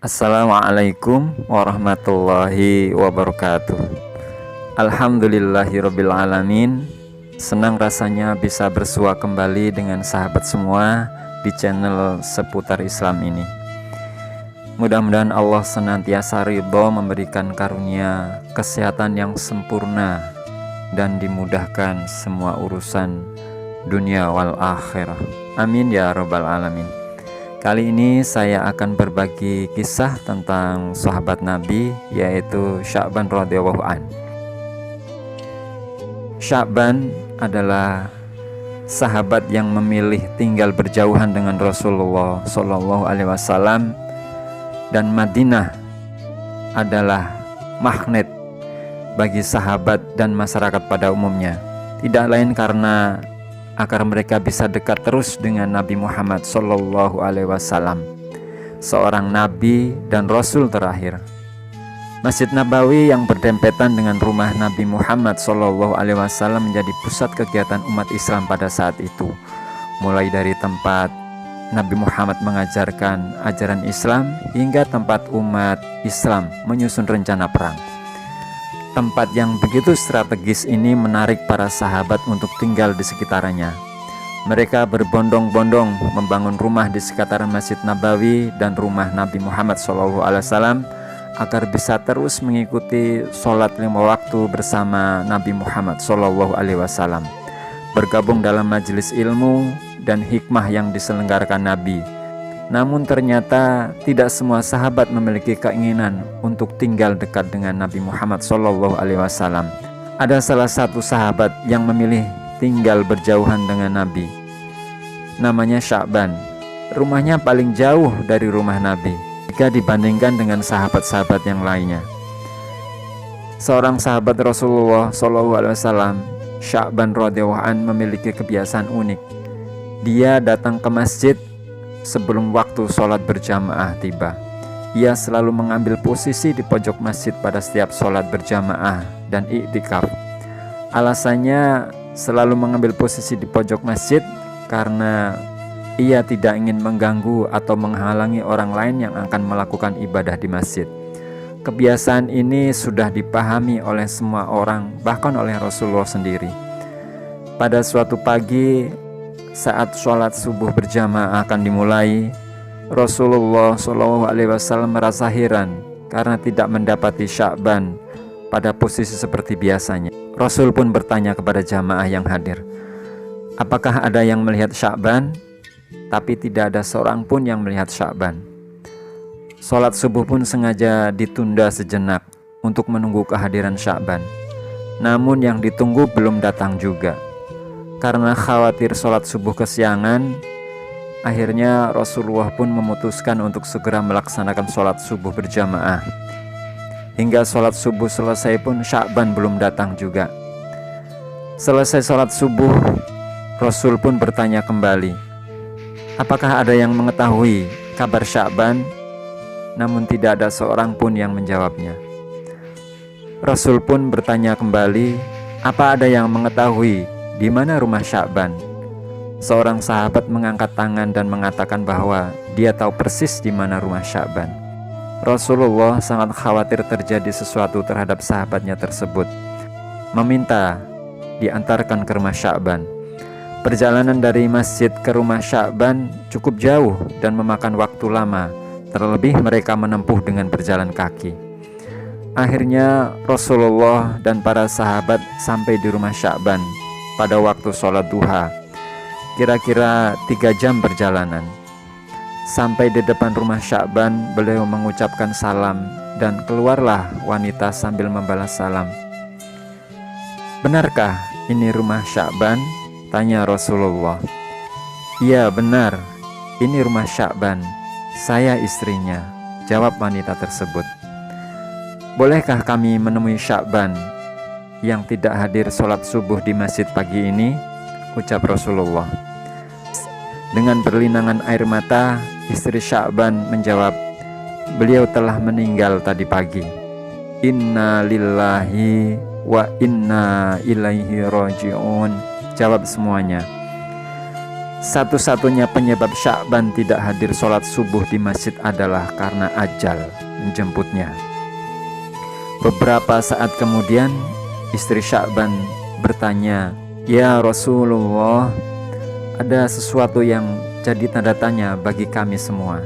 Assalamualaikum warahmatullahi wabarakatuh. Alhamdulillahirabbil alamin. Senang rasanya bisa bersua kembali dengan sahabat semua di channel seputar Islam ini. Mudah-mudahan Allah senantiasa ridho memberikan karunia kesehatan yang sempurna dan dimudahkan semua urusan dunia wal akhirah. Amin ya rabbal alamin. Kali ini saya akan berbagi kisah tentang sahabat Nabi, yaitu Sya'ban radhiyallahu an. Sya'ban adalah sahabat yang memilih tinggal berjauhan dengan Rasulullah Shallallahu Alaihi Wasallam, dan Madinah adalah magnet bagi sahabat dan masyarakat pada umumnya. Tidak lain karena agar mereka bisa dekat terus dengan Nabi Muhammad Sallallahu Alaihi Wasallam, seorang Nabi dan Rasul terakhir. Masjid Nabawi yang berdempetan dengan rumah Nabi Muhammad Sallallahu Alaihi Wasallam menjadi pusat kegiatan umat Islam pada saat itu, mulai dari tempat Nabi Muhammad mengajarkan ajaran Islam hingga tempat umat Islam menyusun rencana perang. Tempat yang begitu strategis ini menarik para sahabat untuk tinggal di sekitarnya. Mereka berbondong-bondong membangun rumah di sekitaran Masjid Nabawi dan rumah Nabi Muhammad SAW agar bisa terus mengikuti sholat 5 waktu bersama Nabi Muhammad SAW, bergabung dalam majelis ilmu dan hikmah yang diselenggarakan Nabi. Namun ternyata tidak semua sahabat memiliki keinginan untuk tinggal dekat dengan Nabi Muhammad SAW. Ada salah satu sahabat yang memilih tinggal berjauhan dengan Nabi. Namanya Sya'ban. Rumahnya paling jauh dari rumah Nabi jika dibandingkan dengan sahabat-sahabat yang lainnya. Seorang sahabat Rasulullah SAW, Sya'ban radhiyallahu an, memiliki kebiasaan unik. Dia datang ke masjid sebelum waktu sholat berjamaah tiba. Ia selalu mengambil posisi di pojok masjid pada setiap sholat berjamaah dan iktikaf. Alasannya selalu mengambil posisi di pojok masjid karena ia tidak ingin mengganggu atau menghalangi orang lain yang akan melakukan ibadah di masjid. Kebiasaan ini sudah dipahami oleh semua orang, bahkan oleh Rasulullah sendiri. Pada suatu pagi, saat sholat subuh berjamaah akan dimulai, Rasulullah SAW merasa heran karena tidak mendapati Sya'ban pada posisi seperti biasanya. Rasul pun bertanya kepada jamaah yang hadir, apakah ada yang melihat Sya'ban? Tapi tidak ada seorang pun yang melihat Sya'ban. Sholat subuh pun sengaja ditunda sejenak untuk menunggu kehadiran Sya'ban. Namun yang ditunggu belum datang juga. Karena khawatir sholat subuh kesiangan, akhirnya Rasulullah pun memutuskan untuk segera melaksanakan sholat subuh berjamaah. Hingga sholat subuh selesai pun Sya'ban belum datang juga. Selesai sholat subuh, Rasul pun bertanya kembali, apakah ada yang mengetahui kabar Sya'ban? Namun tidak ada seorang pun yang menjawabnya. Rasul pun bertanya kembali, apa ada yang mengetahui di mana rumah Sya'ban? Seorang sahabat mengangkat tangan dan mengatakan bahwa dia tahu persis di mana rumah Sya'ban. Rasulullah sangat khawatir terjadi sesuatu terhadap sahabatnya tersebut, meminta diantarkan ke rumah Sya'ban. Perjalanan dari masjid ke rumah Sya'ban cukup jauh dan memakan waktu lama, terlebih mereka menempuh dengan berjalan kaki. Akhirnya Rasulullah dan para sahabat sampai di rumah Sya'ban pada waktu sholat duha, kira-kira 3 jam perjalanan. Sampai di depan rumah Sya'ban, beliau mengucapkan salam dan keluarlah wanita sambil membalas salam. Benarkah ini rumah Sya'ban? Tanya Rasulullah. Iya benar, ini rumah Sya'ban, saya istrinya, jawab wanita tersebut. Bolehkah kami menemui Sya'ban yang tidak hadir sholat subuh di masjid pagi ini? Ucap Rasulullah. Dengan berlinangan air mata, istri Sya'ban menjawab, beliau telah meninggal tadi pagi. Inna lillahi wa inna ilaihi raji'un, jawab semuanya. Satu-satunya penyebab Sya'ban tidak hadir sholat subuh di masjid adalah karena ajal menjemputnya. Beberapa saat kemudian istri Sya'ban bertanya, "Ya Rasulullah, ada sesuatu yang jadi tanda tanya bagi kami semua,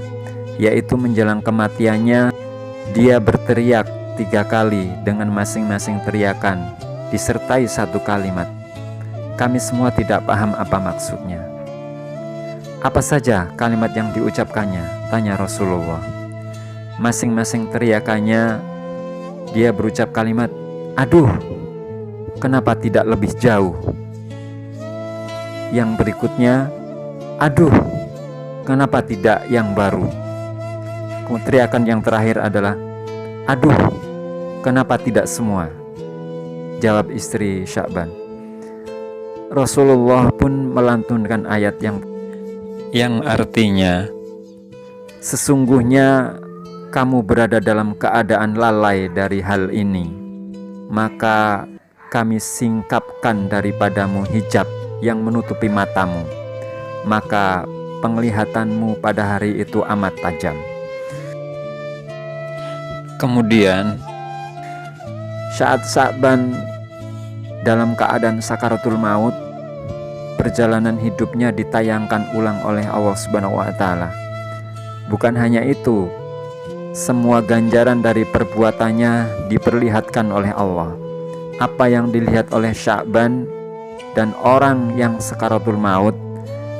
yaitu menjelang kematiannya dia berteriak 3 kali dengan masing-masing teriakan disertai satu kalimat. Kami semua tidak paham apa maksudnya." "Apa saja kalimat yang diucapkannya?" tanya Rasulullah. Masing-masing teriakannya dia berucap kalimat, "Aduh, kenapa tidak lebih jauh?" Yang berikutnya, "Aduh, kenapa tidak yang baru?" Teriakan yang terakhir adalah, "Aduh, kenapa tidak semua?" Jawab istri Sya'ban. Rasulullah pun melantunkan ayat yang artinya, "Sesungguhnya kamu berada dalam keadaan lalai dari hal ini, maka kami singkapkan daripadamu hijab yang menutupi matamu, maka penglihatanmu pada hari itu amat tajam." Kemudian saat Sya'ban dalam keadaan sakaratul maut, perjalanan hidupnya ditayangkan ulang oleh Allah Subhanahu wa Ta'ala. Bukan hanya itu, semua ganjaran dari perbuatannya diperlihatkan oleh Allah. Apa yang dilihat oleh Sya'ban dan orang yang sakaratul maut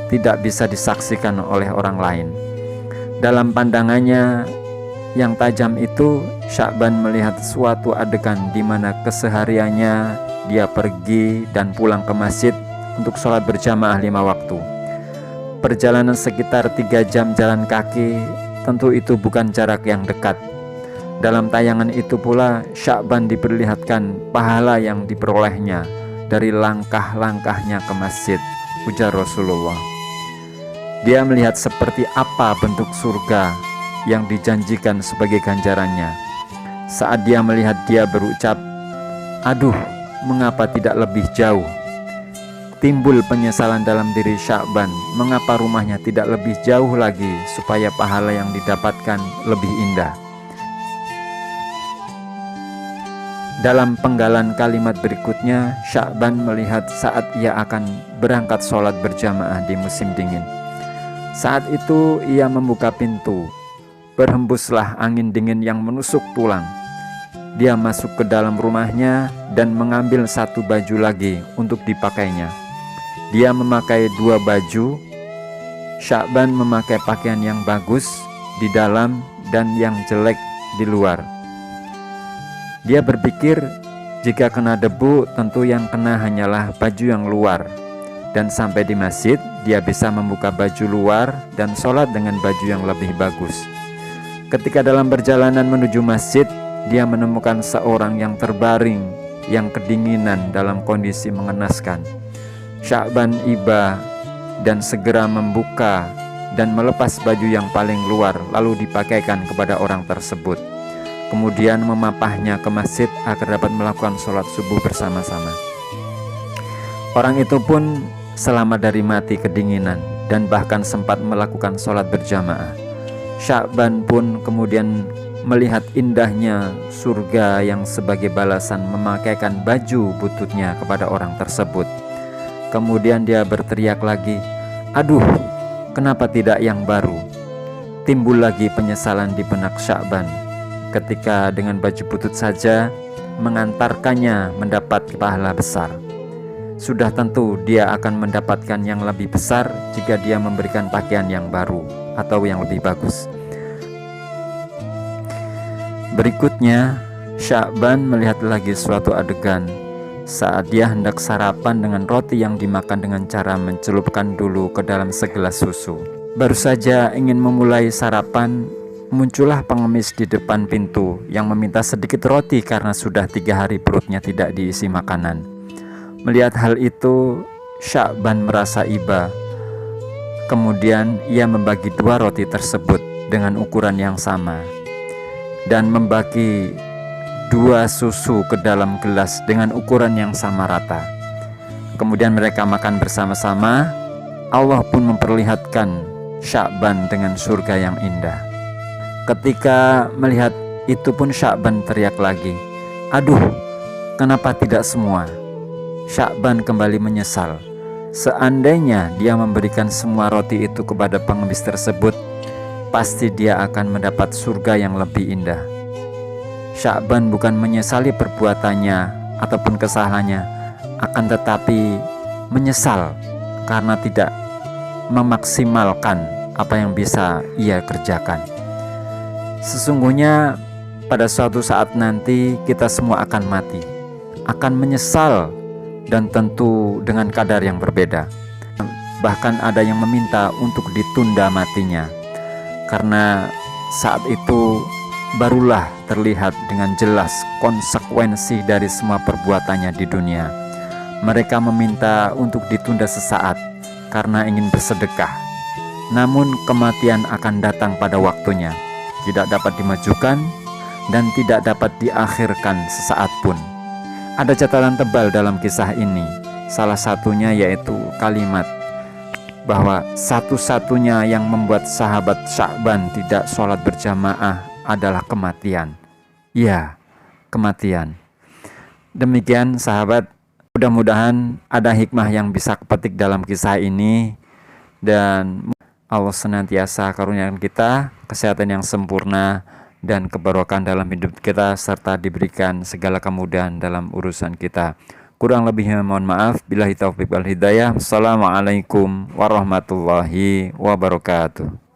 tidak bisa disaksikan oleh orang lain. Dalam pandangannya yang tajam itu, Sya'ban melihat suatu adegan di mana kesehariannya dia pergi dan pulang ke masjid untuk sholat berjamaah 5 waktu. Perjalanan sekitar 3 jam jalan kaki, tentu itu bukan jarak yang dekat. Dalam tayangan itu pula Sya'ban diperlihatkan pahala yang diperolehnya dari langkah-langkahnya ke masjid. Ujar Rasulullah, dia melihat seperti apa bentuk surga yang dijanjikan sebagai ganjarannya. Saat dia melihat, dia berucap, "Aduh, mengapa tidak lebih jauh?" Timbul penyesalan dalam diri Sya'ban, mengapa rumahnya tidak lebih jauh lagi supaya pahala yang didapatkan lebih indah. Dalam penggalan kalimat berikutnya, Sya'ban melihat saat ia akan berangkat sholat berjamaah di musim dingin. Saat itu ia membuka pintu, berhembuslah angin dingin yang menusuk tulang. Dia masuk ke dalam rumahnya dan mengambil satu baju lagi untuk dipakainya. Dia memakai 2 baju. Sya'ban memakai pakaian yang bagus di dalam dan yang jelek di luar. Dia berpikir, jika kena debu, tentu yang kena hanyalah baju yang luar. Dan sampai di masjid, dia bisa membuka baju luar dan sholat dengan baju yang lebih bagus. Ketika dalam perjalanan menuju masjid, dia menemukan seorang yang terbaring, yang kedinginan dalam kondisi mengenaskan. Sya'ban iba dan segera membuka dan melepas baju yang paling luar, lalu dipakaikan kepada orang tersebut. Kemudian memapahnya ke masjid agar dapat melakukan sholat subuh bersama-sama. Orang itu pun selamat dari mati kedinginan dan bahkan sempat melakukan sholat berjamaah. Sya'ban pun kemudian melihat indahnya surga yang sebagai balasan memakaikan baju bututnya kepada orang tersebut. Kemudian dia berteriak lagi, "Aduh, kenapa tidak yang baru?" Timbul lagi penyesalan di benak Sya'ban ketika dengan baju butut saja mengantarkannya mendapat pahala besar. Sudah tentu dia akan mendapatkan yang lebih besar jika dia memberikan pakaian yang baru atau yang lebih bagus. Berikutnya, Sya'ban melihat lagi suatu adegan saat dia hendak sarapan dengan roti yang dimakan dengan cara mencelupkan dulu ke dalam segelas susu. Baru saja ingin memulai sarapan, muncullah pengemis di depan pintu yang meminta sedikit roti karena sudah 3 hari perutnya tidak diisi makanan. Melihat hal itu, Sya'ban merasa iba. Kemudian ia membagi 2 roti tersebut dengan ukuran yang sama dan membagi 2 susu ke dalam gelas dengan ukuran yang sama rata. Kemudian mereka makan bersama-sama. Allah pun memperlihatkan Sya'ban dengan surga yang indah. Ketika melihat itu pun Sya'ban teriak lagi, "Aduh, kenapa tidak semua?" Sya'ban kembali menyesal. Seandainya dia memberikan semua roti itu kepada pengemis tersebut, pasti dia akan mendapat surga yang lebih indah. Sya'ban bukan menyesali perbuatannya ataupun kesalahannya, akan tetapi menyesal karena tidak memaksimalkan apa yang bisa ia kerjakan. Sesungguhnya pada suatu saat nanti kita semua akan mati, akan menyesal, dan tentu dengan kadar yang berbeda. Bahkan ada yang meminta untuk ditunda matinya, karena saat itu barulah terlihat dengan jelas konsekuensi dari semua perbuatannya di dunia. Mereka meminta untuk ditunda sesaat karena ingin bersedekah, namun kematian akan datang pada waktunya, tidak dapat dimajukan dan tidak dapat diakhirkan sesaat pun. Ada catatan tebal dalam kisah ini, salah satunya yaitu kalimat bahwa satu-satunya yang membuat sahabat Sya'ban tidak sholat berjamaah adalah kematian. Ya, kematian. Demikian sahabat, mudah-mudahan ada hikmah yang bisa kepetik dalam kisah ini, dan Allah senantiasa karuniakan kita kesehatan yang sempurna dan keberkahan dalam hidup kita, serta diberikan segala kemudahan dalam urusan kita. Kurang lebihnya mohon maaf. Billahi taufiq wal hidayah. Assalamualaikum warahmatullahi wabarakatuh.